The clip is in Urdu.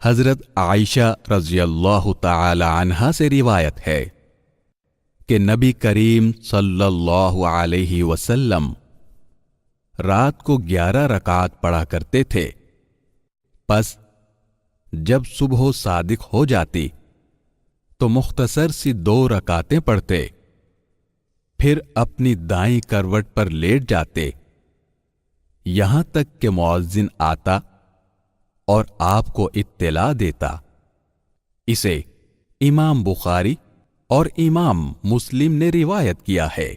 حضرت عائشہ رضی اللہ تعالی عنہا سے روایت ہے کہ نبی کریم صلی اللہ علیہ وسلم رات کو 11 رکعات پڑھا کرتے تھے، پس جب صبح صادق ہو جاتی تو مختصر سی 2 رکعتیں پڑھتے، پھر اپنی دائیں کروٹ پر لیٹ جاتے یہاں تک کہ مؤذن آتا اور آپ کو اطلاع دیتا۔ اسے امام بخاری اور امام مسلم نے روایت کیا ہے۔